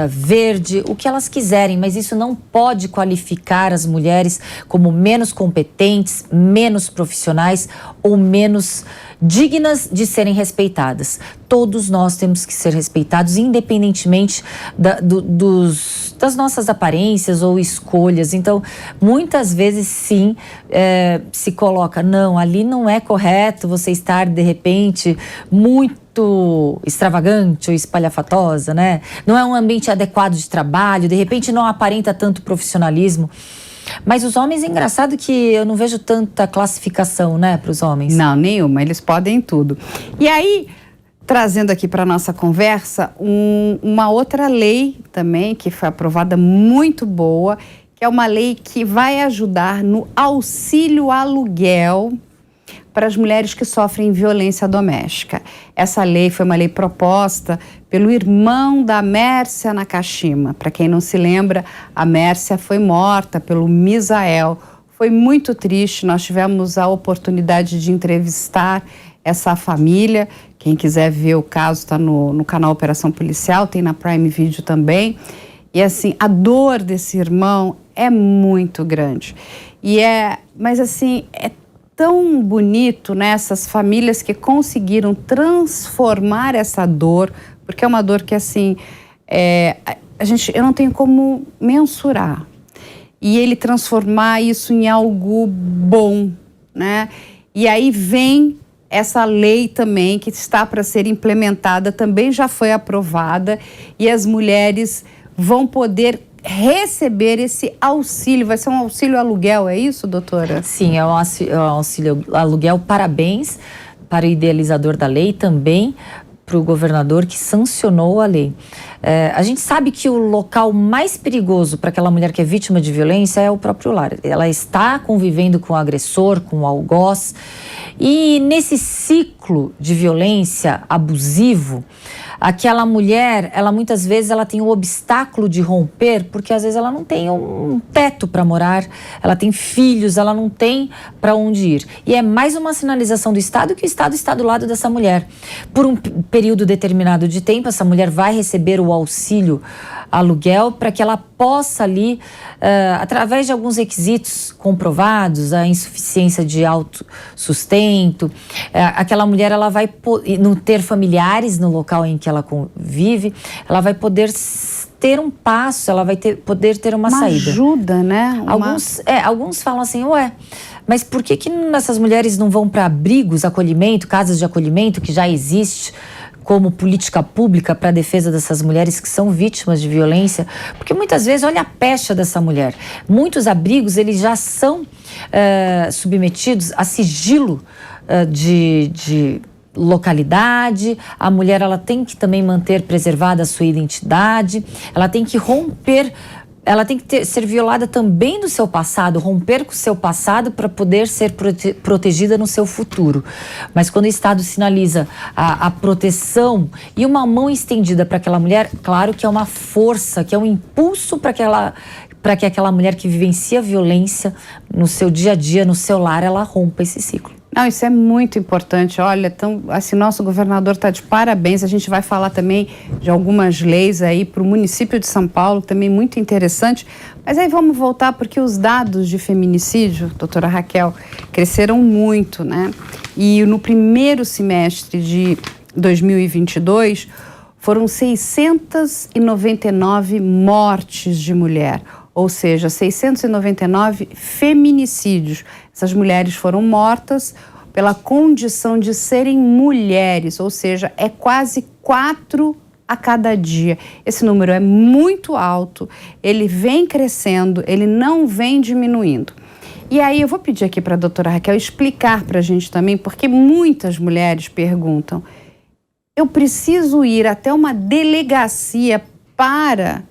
verde, o que elas quiserem, mas isso não pode qualificar as mulheres como menos competentes, menos profissionais ou menos dignas de serem respeitadas. Todos nós temos que ser respeitados, independentemente das nossas aparências ou escolhas. Então, muitas vezes, sim, se coloca, não, ali não é correto você estar, de repente, muito extravagante ou espalhafatosa, né? Não é um ambiente adequado de trabalho, de repente não aparenta tanto profissionalismo. Mas os homens, é engraçado que eu não vejo tanta classificação, né, para os homens. Não, nenhuma, eles podem tudo. E aí, trazendo aqui para a nossa conversa, uma outra lei também, que foi aprovada, muito boa, que é uma lei que vai ajudar no auxílio aluguel para as mulheres que sofrem violência doméstica. Essa lei foi uma lei proposta pelo irmão da Mércia Nakashima. Para quem não se lembra, a Mércia foi morta pelo Misael. Foi muito triste, nós tivemos a oportunidade de entrevistar essa família. Quem quiser ver o caso está no canal Operação Policial, tem na Prime Video também. E assim, a dor desse irmão é muito grande. Mas assim, é tão bonito, né, essas famílias que conseguiram transformar essa dor, porque é uma dor que assim, eu não tenho como mensurar. E ele transformar isso em algo bom, né? E aí vem essa lei também que está para ser implementada, também já foi aprovada e as mulheres vão poder receber esse auxílio. Vai ser um auxílio aluguel, é isso, doutora? Sim, é um auxílio aluguel. Parabéns para o idealizador da lei, também para o governador que sancionou a lei. A gente sabe que o local mais perigoso para aquela mulher que é vítima de violência é o próprio lar. Ela está convivendo com o agressor, com o algoz, e nesse ciclo de violência abusivo, aquela mulher, ela muitas vezes ela tem o obstáculo de romper, porque às vezes ela não tem um teto para morar, ela tem filhos, ela não tem para onde ir. E é mais uma sinalização do Estado que o Estado está do lado dessa mulher. Por um período determinado de tempo, essa mulher vai receber o auxílio aluguel para que ela possa ali, através de alguns requisitos comprovados, a insuficiência de autossustento, aquela mulher ela vai não ter familiares no local em que ela convive, ela vai poder ter um passo, ela vai poder ter uma saída. Ajuda, né? Alguns falam assim, mas por que essas mulheres não vão para abrigos, acolhimento, casas de acolhimento que já existe como política pública para a defesa dessas mulheres que são vítimas de violência? Porque muitas vezes, olha a pecha dessa mulher. Muitos abrigos, eles já são submetidos a sigilo de localidade. A mulher ela tem que também manter preservada a sua identidade, ela tem que romper, ela tem que ser violada também do seu passado, romper com o seu passado para poder ser protegida no seu futuro. Mas quando o Estado sinaliza a proteção e uma mão estendida para aquela mulher, claro que é uma força, que é um impulso para que aquela mulher que vivencia violência no seu dia a dia, no seu lar, ela rompa esse ciclo. Não, isso é muito importante. Olha, então, assim, nosso governador está de parabéns. A gente vai falar também de algumas leis aí para o município de São Paulo, também muito interessante. Mas aí vamos voltar, porque os dados de feminicídio, doutora Raquel, cresceram muito, né? E no primeiro semestre de 2022, foram 699 mortes de mulher, ou seja, 699 feminicídios. Essas mulheres foram mortas pela condição de serem mulheres, ou seja, é quase 4 a cada dia. Esse número é muito alto, ele vem crescendo, ele não vem diminuindo. E aí eu vou pedir aqui para a doutora Raquel explicar para a gente também, porque muitas mulheres perguntam, eu preciso ir até uma delegacia para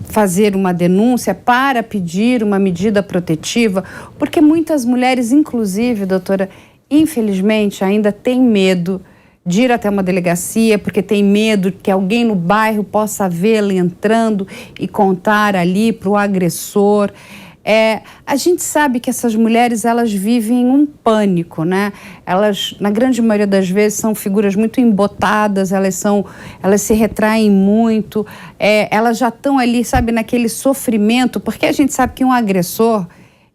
fazer uma denúncia, para pedir uma medida protetiva, porque muitas mulheres, inclusive, doutora, infelizmente ainda têm medo de ir até uma delegacia, porque tem medo que alguém no bairro possa vê-la entrando e contar ali para o agressor. A gente sabe que essas mulheres, elas vivem um pânico, né? Elas, na grande maioria das vezes, são figuras muito embotadas, elas se retraem muito, elas já estão ali, sabe, naquele sofrimento, porque a gente sabe que um agressor,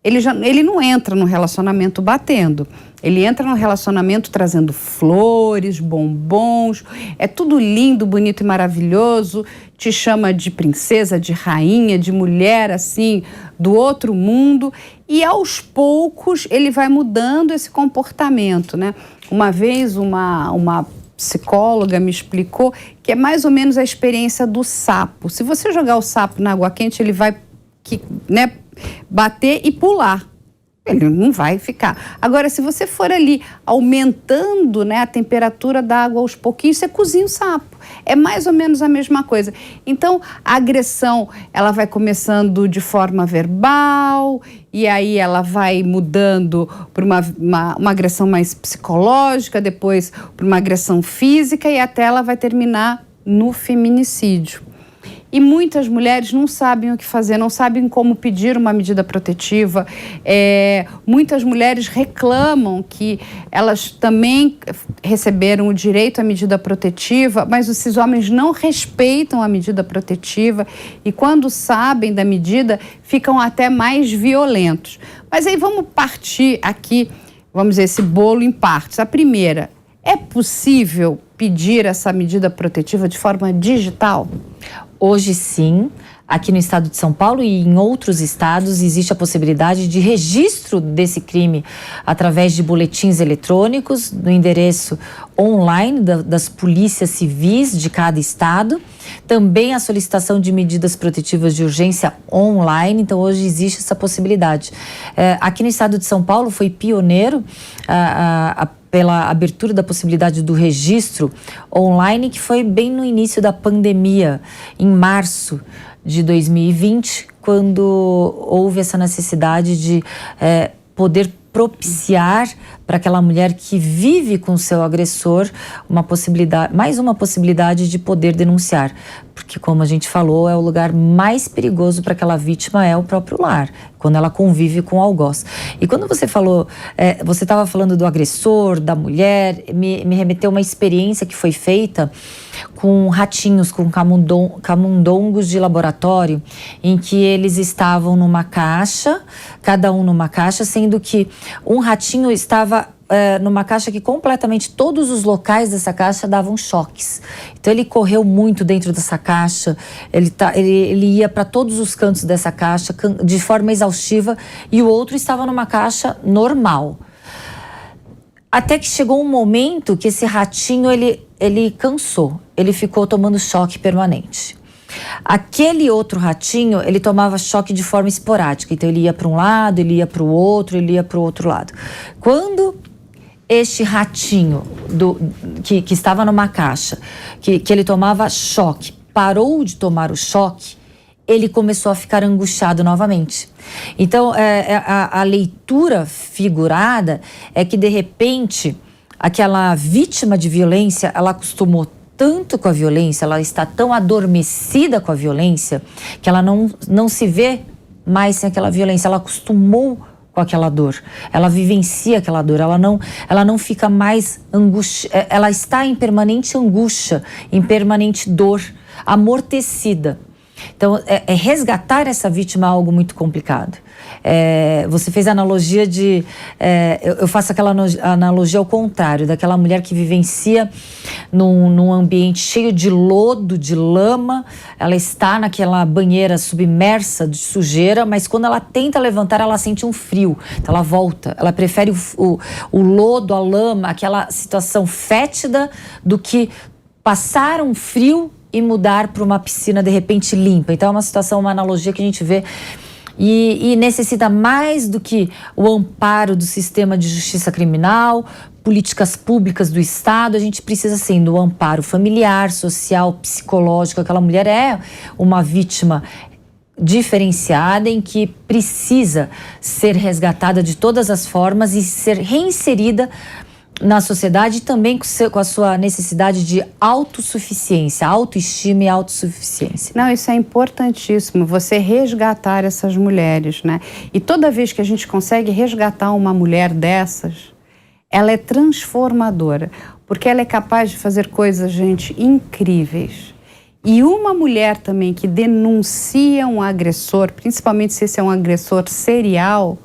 ele não entra no relacionamento batendo, ele entra no relacionamento trazendo flores, bombons, é tudo lindo, bonito e maravilhoso, te chama de princesa, de rainha, de mulher, assim, do outro mundo, e aos poucos ele vai mudando esse comportamento, né? Uma vez uma psicóloga me explicou que é mais ou menos a experiência do sapo. Se você jogar o sapo na água quente, ele vai, né, bater e pular. Ele não vai ficar. Agora, se você for ali aumentando, né, a temperatura da água aos pouquinhos, você cozinha o sapo. É mais ou menos a mesma coisa. Então, a agressão, ela vai começando de forma verbal, e aí ela vai mudando para uma agressão mais psicológica, depois para uma agressão física, e até ela vai terminar no feminicídio. E muitas mulheres não sabem o que fazer, não sabem como pedir uma medida protetiva. Muitas mulheres reclamam que elas também receberam o direito à medida protetiva, mas esses homens não respeitam a medida protetiva e quando sabem da medida, ficam até mais violentos. Mas aí vamos partir aqui, vamos dizer, esse bolo em partes. A primeira, é possível pedir essa medida protetiva de forma digital? Hoje sim, Aqui no estado de São Paulo e em outros estados existe a possibilidade de registro desse crime através de boletins eletrônicos no endereço online das polícias civis de cada estado. Também a solicitação de medidas protetivas de urgência online, então hoje existe essa possibilidade. Aqui no estado de São Paulo foi pioneiro pela abertura da possibilidade do registro online, que foi bem no início da pandemia, em março de 2020, quando houve essa necessidade de poder propiciar para aquela mulher que vive com seu agressor mais uma possibilidade de poder denunciar. Porque, como a gente falou, é o lugar mais perigoso para aquela vítima, é o próprio lar, quando ela convive com o algoz. E quando você falou, você estava falando do agressor, da mulher, me remeteu uma experiência que foi feita com ratinhos, com camundongos de laboratório, em que eles estavam numa caixa, cada um numa caixa, sendo que um ratinho estava numa caixa que completamente todos os locais dessa caixa davam choques. Então ele correu muito dentro dessa caixa, ele ia para todos os cantos dessa caixa de forma exaustiva, e o outro estava numa caixa normal. Até que chegou um momento que esse ratinho ele cansou, ele ficou tomando choque permanente. Aquele outro ratinho, ele tomava choque de forma esporádica, então ele ia para um lado, ele ia para o outro, ele ia para o outro lado. Quando este ratinho que estava numa caixa, que ele tomava choque, parou de tomar o choque, ele começou a ficar angustiado novamente. Então, a leitura figurada é que, de repente, aquela vítima de violência, ela acostumou tanto com a violência, ela está tão adormecida com a violência, que ela não se vê mais sem aquela violência, ela acostumou com aquela dor, ela vivencia aquela dor, ela não fica mais angustiada, ela está em permanente angústia, em permanente dor, amortecida. Então, resgatar essa vítima é algo muito complicado. Você fez a analogia de... eu faço aquela analogia ao contrário, daquela mulher que vivencia num ambiente cheio de lodo, de lama, ela está naquela banheira submersa de sujeira, mas quando ela tenta levantar, ela sente um frio, então ela volta, ela prefere o lodo, a lama, aquela situação fétida, do que passar um frio e mudar para uma piscina de repente limpa. Então é uma situação, uma analogia que a gente vê e necessita mais do que o amparo do sistema de justiça criminal, políticas públicas do Estado. A gente precisa, sim, do amparo familiar, social, psicológico. Aquela mulher é uma vítima diferenciada em que precisa ser resgatada de todas as formas e ser reinserida na sociedade, e também com a sua necessidade de autossuficiência, autoestima e autossuficiência. Não, isso é importantíssimo, você resgatar essas mulheres, né? E toda vez que a gente consegue resgatar uma mulher dessas, ela é transformadora, porque ela é capaz de fazer coisas, gente, incríveis. E uma mulher também que denuncia um agressor, principalmente se esse é um agressor serial,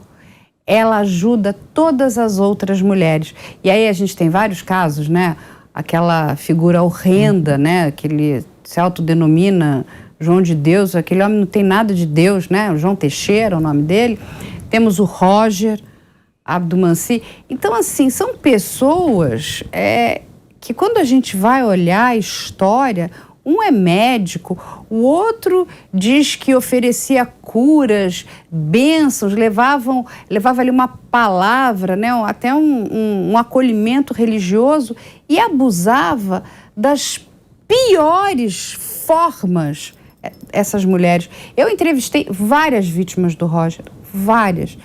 ela ajuda todas as outras mulheres. E aí a gente tem vários casos, né? Aquela figura horrenda, né? Que ele se autodenomina João de Deus, aquele homem não tem nada de Deus, né? O João Teixeira, o nome dele. Temos o Roger Abdulmansi. Então, assim, são pessoas que quando a gente vai olhar a história, um é médico, o outro diz que oferecia curas, bênçãos, levava ali uma palavra, né, até um acolhimento religioso, e abusava das piores formas essas mulheres. Eu entrevistei várias vítimas do Roger, várias.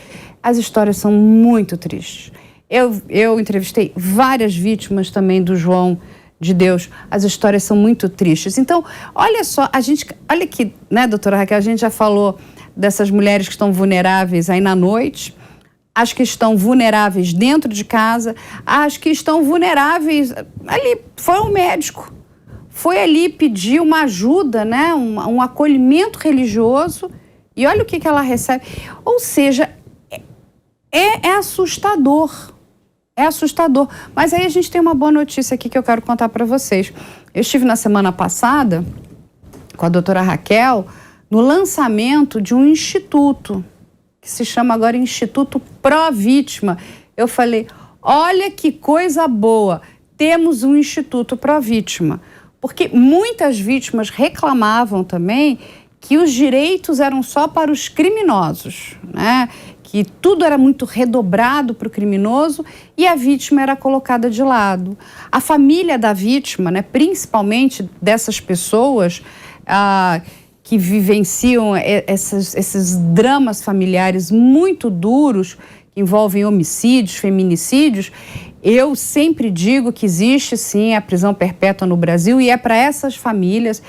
As histórias são muito tristes. Eu entrevistei várias vítimas também do João de Deus, as histórias são muito tristes. Então, olha só, olha aqui, né, doutora Raquel, a gente já falou dessas mulheres que estão vulneráveis aí na noite, as que estão vulneráveis dentro de casa, as que estão vulneráveis ali, foi um médico, foi ali pedir uma ajuda, né, um acolhimento religioso, e olha o que ela recebe. Ou seja, é assustador. É assustador. Mas aí a gente tem uma boa notícia aqui que eu quero contar para vocês. Eu estive na semana passada com a doutora Raquel no lançamento de um instituto, que se chama agora Instituto Pró-Vítima. Eu falei, olha que coisa boa, temos um Instituto Pró-Vítima. Porque muitas vítimas reclamavam também que os direitos eram só para os criminosos, né? Que tudo era muito redobrado para o criminoso e a vítima era colocada de lado. A família da vítima, né, principalmente dessas pessoas que vivenciam esses dramas familiares muito duros, que envolvem homicídios, feminicídios, eu sempre digo que existe sim a prisão perpétua no Brasil e é para essas famílias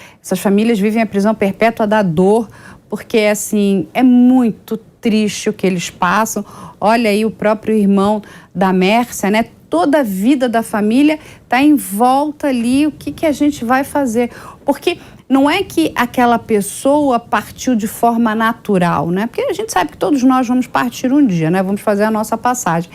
vivem a prisão perpétua da dor, porque assim, é muito triste o que eles passam. Olha aí o próprio irmão da Mércia, né? Toda a vida da família está em volta ali, o que a gente vai fazer? Porque não é que aquela pessoa partiu de forma natural, né? Porque a gente sabe que todos nós vamos partir um dia, né? Vamos fazer a nossa passagem.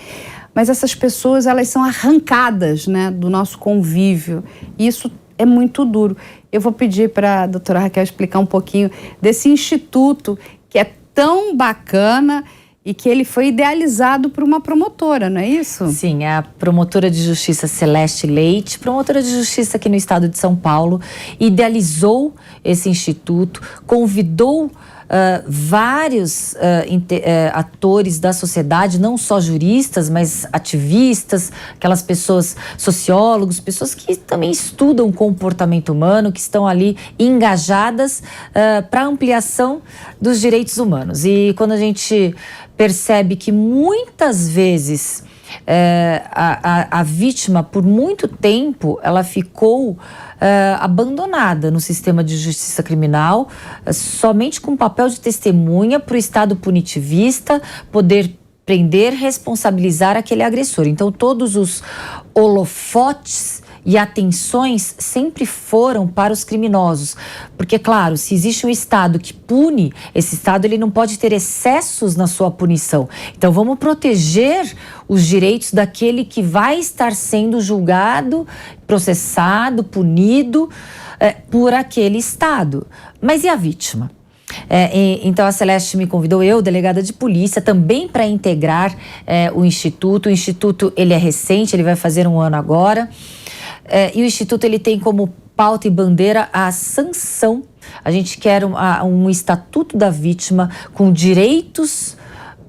Mas essas pessoas, elas são arrancadas, né, do nosso convívio. E isso é muito duro. Eu vou pedir para a doutora Raquel explicar um pouquinho desse instituto que é tão bacana e que ele foi idealizado por uma promotora, não é isso? Sim, é a promotora de justiça Celeste Leite, promotora de justiça aqui no estado de São Paulo, idealizou esse instituto, convidou vários atores da sociedade, não só juristas, mas ativistas, aquelas pessoas, sociólogos, pessoas que também estudam comportamento humano, que estão ali engajadas para a ampliação dos direitos humanos. E quando a gente percebe que muitas vezes a vítima, por muito tempo, ela ficou abandonada no sistema de justiça criminal, somente com papel de testemunha para o Estado punitivista poder prender, responsabilizar aquele agressor. Então, todos os holofotes e atenções sempre foram para os criminosos. Porque, claro, se existe um Estado que pune, esse Estado ele não pode ter excessos na sua punição. Então, vamos proteger os direitos daquele que vai estar sendo julgado, processado, punido por aquele Estado. Mas e a vítima? Então a Celeste me convidou, eu, delegada de polícia, também para integrar o Instituto. O Instituto ele é recente, ele vai fazer 1 ano agora. E o Instituto ele tem como pauta e bandeira a sanção. A gente quer um estatuto da vítima com direitos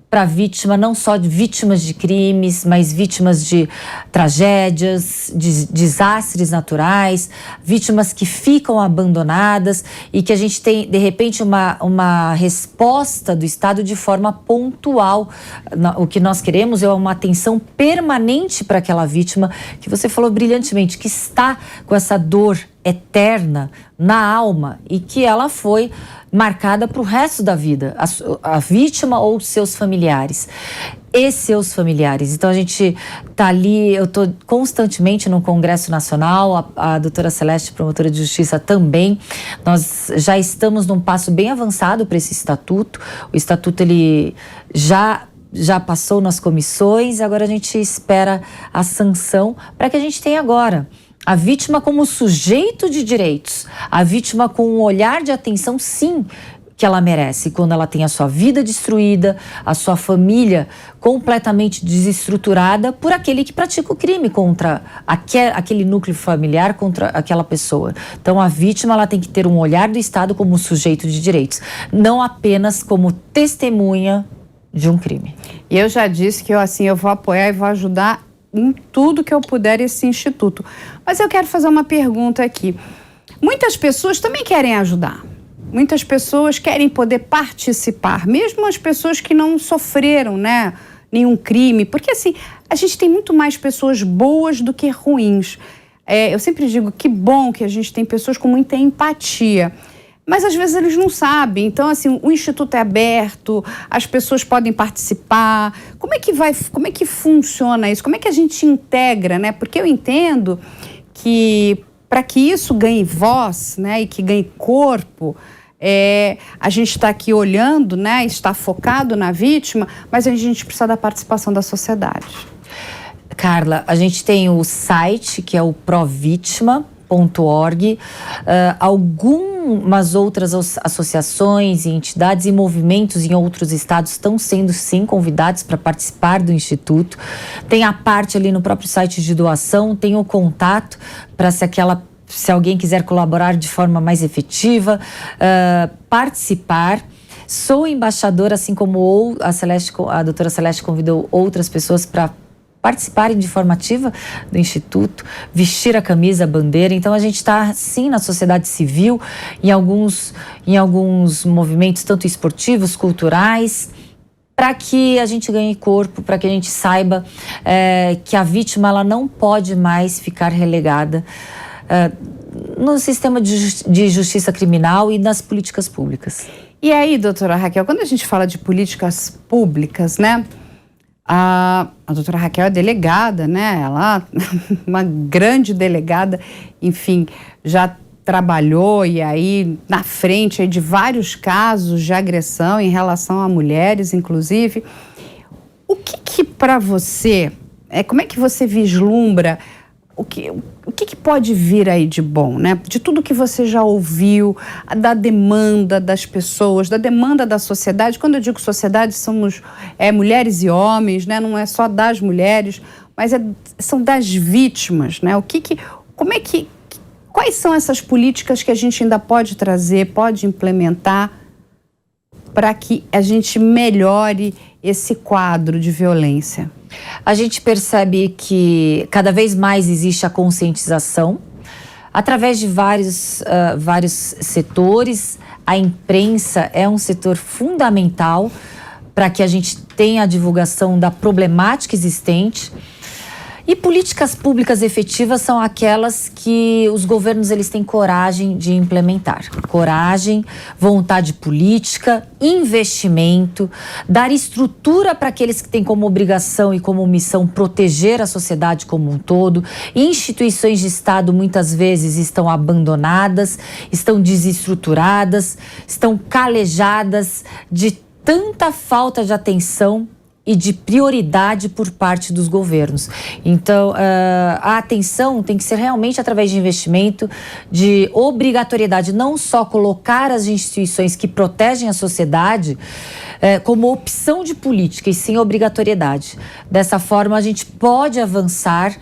para a vítima, não só de vítimas de crimes, mas vítimas de tragédias, de desastres naturais, vítimas que ficam abandonadas e que a gente tem, de repente, uma resposta do Estado de forma pontual. O que nós queremos é uma atenção permanente para aquela vítima, que você falou brilhantemente, que está com essa dor eterna na alma e que ela foi marcada para o resto da vida, a vítima ou seus familiares. E seus familiares. Então a gente está ali, eu estou constantemente no Congresso Nacional, a doutora Celeste, promotora de justiça, também. Nós já estamos num passo bem avançado para esse estatuto. O estatuto ele já passou nas comissões, agora a gente espera a sanção para que a gente tenha agora a vítima como sujeito de direitos, a vítima com um olhar de atenção, sim, que ela merece, quando ela tem a sua vida destruída, a sua família completamente desestruturada por aquele que pratica o crime contra aquele núcleo familiar, contra aquela pessoa. Então a vítima ela tem que ter um olhar do Estado como sujeito de direitos, não apenas como testemunha de um crime. E eu já disse que eu vou apoiar e vou ajudar em tudo que eu puder esse instituto. Mas eu quero fazer uma pergunta aqui. Muitas pessoas também querem ajudar. Muitas pessoas querem poder participar, mesmo as pessoas que não sofreram, né, nenhum crime. Porque, assim, a gente tem muito mais pessoas boas do que ruins. Eu sempre digo que bom que a gente tem pessoas com muita empatia. Mas às vezes eles não sabem. Então, assim, o Instituto é aberto, as pessoas podem participar. Como é que funciona isso? Como é que a gente integra, né? Porque eu entendo que para que isso ganhe voz, né, e que ganhe corpo, a gente está aqui olhando, né, está focado na vítima, mas a gente precisa da participação da sociedade. Carla, a gente tem o site que é o Pró-Vítima, Algumas outras associações e entidades e movimentos em outros estados estão sendo, sim, convidados para participar do Instituto. Tem a parte ali no próprio site de doação, tem o contato para se alguém quiser colaborar de forma mais efetiva, participar. Sou embaixadora, assim como a doutora Celeste convidou outras pessoas para participarem de forma ativa do Instituto, vestir a camisa, a bandeira. Então, a gente está, sim, na sociedade civil, em alguns movimentos, tanto esportivos, culturais, para que a gente ganhe corpo, para que a gente saiba que a vítima ela não pode mais ficar relegada no sistema de justiça criminal e nas políticas públicas. E aí, doutora Raquel, quando a gente fala de políticas públicas, né? A doutora Raquel é delegada, né? Ela, uma grande delegada, enfim, já trabalhou e aí na frente aí de vários casos de agressão em relação a mulheres, inclusive. O que para você, como é que você vislumbra o que pode vir aí de bom, né? De tudo que você já ouviu, da demanda das pessoas, da demanda da sociedade. Quando eu digo sociedade, somos mulheres e homens, né? Não é só das mulheres, mas são das vítimas, né? Quais são essas políticas que a gente ainda pode trazer, pode implementar para que a gente melhore esse quadro de violência? A gente percebe que cada vez mais existe a conscientização através de vários setores. A imprensa é um setor fundamental para que a gente tenha a divulgação da problemática existente. E políticas públicas efetivas são aquelas que os governos eles têm coragem de implementar. Coragem, vontade política, investimento, dar estrutura para aqueles que têm como obrigação e como missão proteger a sociedade como um todo. Instituições de Estado muitas vezes estão abandonadas, estão desestruturadas, estão calejadas de tanta falta de atenção e de prioridade por parte dos governos. Então, a atenção tem que ser realmente através de investimento, de obrigatoriedade, não só colocar as instituições que protegem a sociedade como opção de política, e sim obrigatoriedade. Dessa forma, a gente pode avançar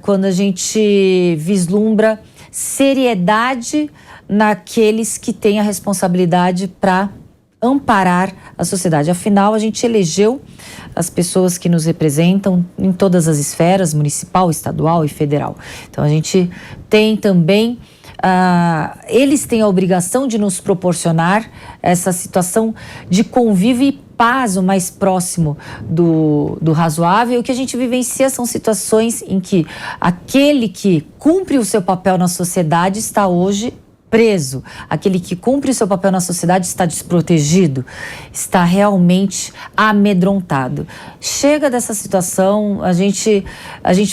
quando a gente vislumbra seriedade naqueles que têm a responsabilidade para amparar a sociedade. Afinal, a gente elegeu as pessoas que nos representam em todas as esferas, municipal, estadual e federal. Então, a gente tem também, eles têm a obrigação de nos proporcionar essa situação de convívio e paz o mais próximo do razoável. O que a gente vivencia são situações em que aquele que cumpre o seu papel na sociedade está hoje preso, aquele que cumpre o seu papel na sociedade está desprotegido, está realmente amedrontado. Chega dessa situação, a gente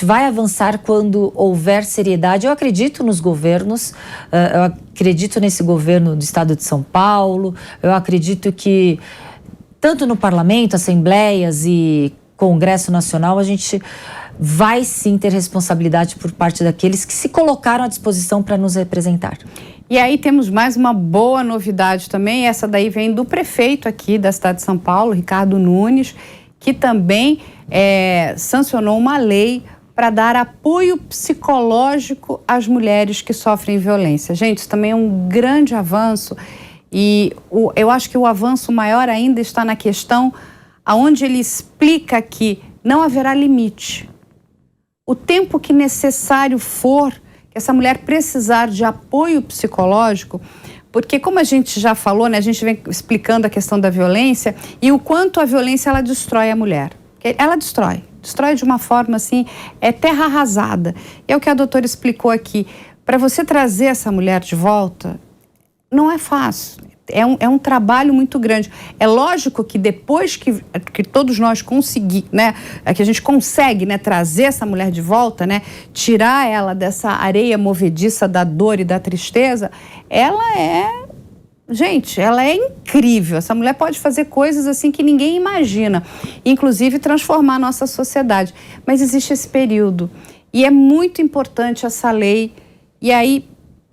vai avançar quando houver seriedade. Eu acredito nos governos, eu acredito nesse governo do estado de São Paulo, eu acredito que tanto no parlamento, assembleias e Congresso Nacional, a gente vai sim ter responsabilidade por parte daqueles que se colocaram à disposição para nos representar. E aí temos mais uma boa novidade também, essa daí vem do prefeito aqui da cidade de São Paulo, Ricardo Nunes, que também sancionou uma lei para dar apoio psicológico às mulheres que sofrem violência. Gente, isso também é um grande avanço e eu acho que o avanço maior ainda está na questão onde ele explica que não haverá limite. O tempo que necessário for que essa mulher precisar de apoio psicológico, porque como a gente já falou, né, a gente vem explicando a questão da violência e o quanto a violência ela destrói a mulher. Ela destrói de uma forma assim, terra arrasada. E é o que a doutora explicou aqui. Para você trazer essa mulher de volta, não é fácil. É um trabalho muito grande. É lógico que depois que todos nós conseguimos, né, que a gente consegue, né, trazer essa mulher de volta, né, tirar ela dessa areia movediça da dor e da tristeza, ela é incrível. Essa mulher pode fazer coisas assim que ninguém imagina, inclusive transformar a nossa sociedade. Mas existe esse período e é muito importante essa lei E aí,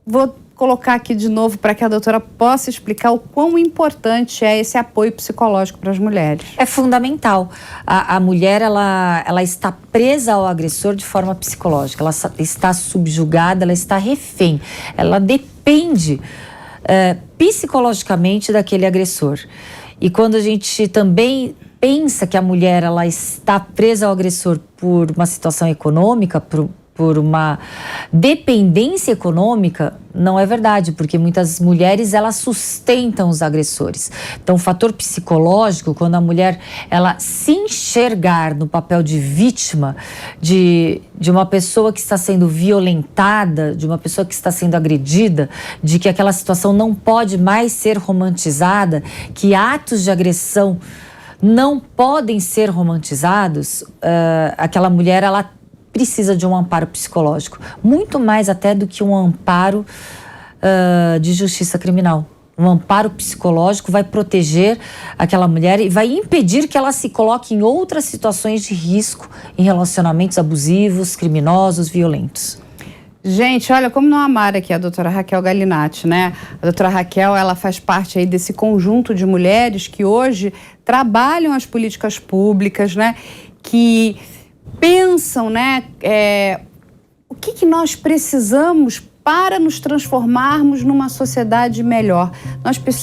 vou colocar aqui de novo para que a doutora possa explicar o quão importante é esse apoio psicológico para as mulheres. É fundamental. A mulher, ela está presa ao agressor de forma psicológica, ela está subjugada, ela está refém, ela depende psicologicamente daquele agressor. E quando a gente também pensa que a mulher ela está presa ao agressor por uma situação econômica, por uma dependência econômica, não é verdade, porque muitas mulheres elas sustentam os agressores. Então, o fator psicológico, quando a mulher ela se enxergar no papel de vítima de uma pessoa que está sendo violentada, de uma pessoa que está sendo agredida, de que aquela situação não pode mais ser romantizada, que atos de agressão não podem ser romantizados, aquela mulher ela precisa de um amparo psicológico, muito mais até do que um amparo de justiça criminal. Um amparo psicológico vai proteger aquela mulher e vai impedir que ela se coloque em outras situações de risco, em relacionamentos abusivos, criminosos, violentos. Gente, olha, como não amar aqui a doutora Raquel Galinatti, né? A doutora Raquel, ela faz parte aí desse conjunto de mulheres que hoje trabalham as políticas públicas, né? Que pensam, né, o que nós precisamos para nos transformarmos numa sociedade melhor.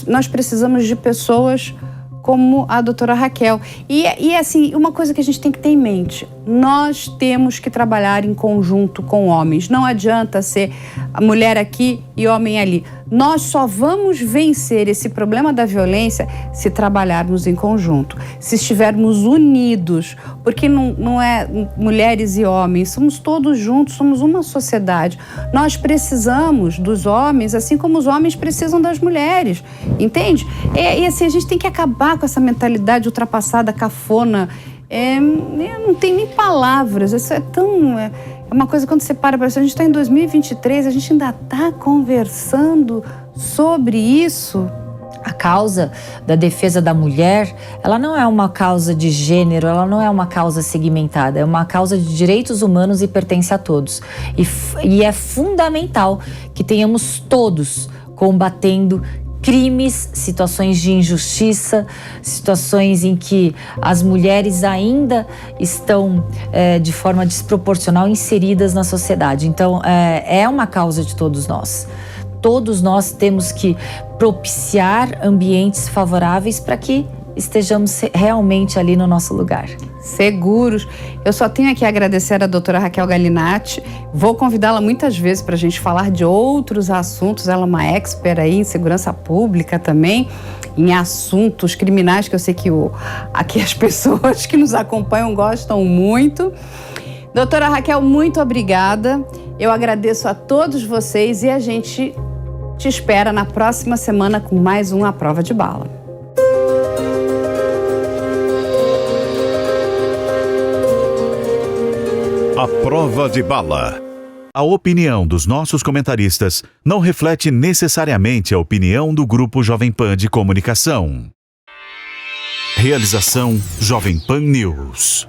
Nós precisamos de pessoas como a doutora Raquel. E assim, uma coisa que a gente tem que ter em mente, nós temos que trabalhar em conjunto com homens. Não adianta ser a mulher aqui e homem ali. Nós só vamos vencer esse problema da violência se trabalharmos em conjunto, se estivermos unidos, porque não é mulheres e homens, somos todos juntos, somos uma sociedade. Nós precisamos dos homens, assim como os homens precisam das mulheres, entende? E assim, a gente tem que acabar com essa mentalidade ultrapassada, cafona. Eu não tenho nem palavras, isso é tão... É uma coisa, quando você para, a gente está em 2023, a gente ainda está conversando sobre isso. A causa da defesa da mulher, ela não é uma causa de gênero, ela não é uma causa segmentada, é uma causa de direitos humanos e pertence a todos. E é fundamental que tenhamos todos combatendo crimes, situações de injustiça, situações em que as mulheres ainda estão de forma desproporcional inseridas na sociedade. Então, é uma causa de todos nós. Todos nós temos que propiciar ambientes favoráveis para que estejamos realmente ali no nosso lugar. Seguros. Eu só tenho aqui a agradecer a doutora Raquel Galinatti. Vou convidá-la muitas vezes para a gente falar de outros assuntos. Ela é uma expert aí em segurança pública também, em assuntos criminais, que eu sei que aqui as pessoas que nos acompanham gostam muito. Doutora Raquel, muito obrigada. Eu agradeço a todos vocês e a gente te espera na próxima semana com mais um A Prova de Bala. A Prova de Bala. A opinião dos nossos comentaristas não reflete necessariamente a opinião do Grupo Jovem Pan de Comunicação. Realização Jovem Pan News.